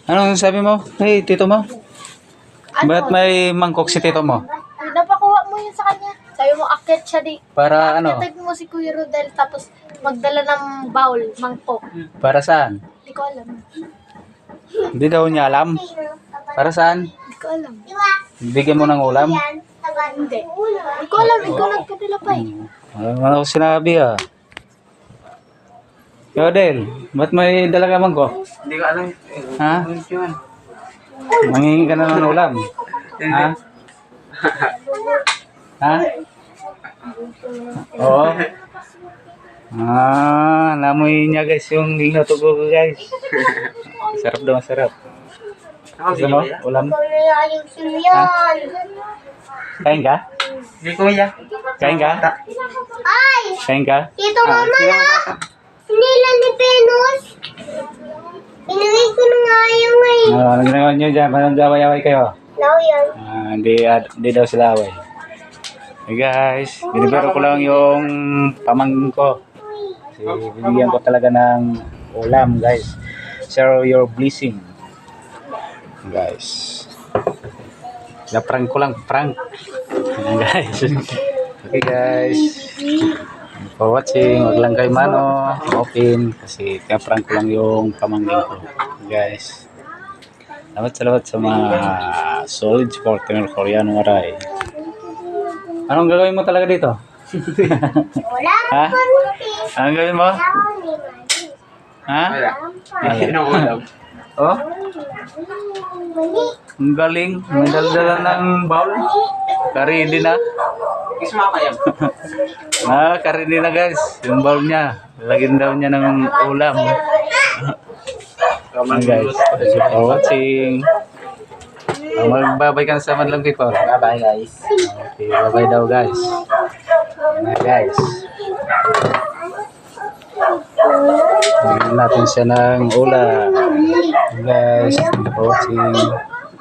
Anong sabi mo? Hey, tito mo? Ano? Ba't may mangkok si tito mo? Ay, napakuha mo yun sa kanya. Sabi mo, akit siya di. Para ano? Akit mo si Kuya Rodel, tapos magdala ng bowl, mangkok. Para saan? Hindi ko alam. Hindi daw niya alam. Para saan? Hindi ko alam. Bigyan mo ng ulam? Hindi. Hindi ko alam. Ikaw nagpadala pa eh. Ano ko sinabi ah? Yodel, ba't may dala ka mangkok? Hindi ko alam. Ha? Yun. Mangingi ka na ng ulam? Ha? Ha? Oo. Namoy niya guys yung niluto ko guys. Sarap daw, sarap. Gusto mo? Ulam? Ha? Kain ka? Si Kuya. Kain ka? Ay! Kain ka? Ito mama na! Nila ni Venus! Inuwi ko na nga yung ngayon. Ano ginagawa niyo dyan? Parang gaway-away kayo? Now yan. Hindi daw sila away. Hey guys, binibiro ko lang yung pamangkin ko. Kasi binigyan ko talaga ng ulam guys. Share your blessing. Guys. Na-prank ko lang, prank. Ayan guys. Okay guys. For watching, wag lang kayo open kasi kaya-prank ko lang yung pamangkin ko. Guys. Salamat sa mga solid supporter ng Korean Waray. Anong gagawin mo talaga dito? Wala Ha? Anong gagawin mo? Ha? Wala. Hindi na ulam. Oh? Ang galing. May dala ng bowl. Karidi na. Ismama yan. Karidi na guys. Yung bowl niya. Lagyan daw niya ng ulam. Guys, thank you for watching. Magbabay ka na sa madlang people. Bye-bye guys. Okay, bye-bye daw guys. Guys. Bigyan natin siya ng ulam. Guys, thank you for watching.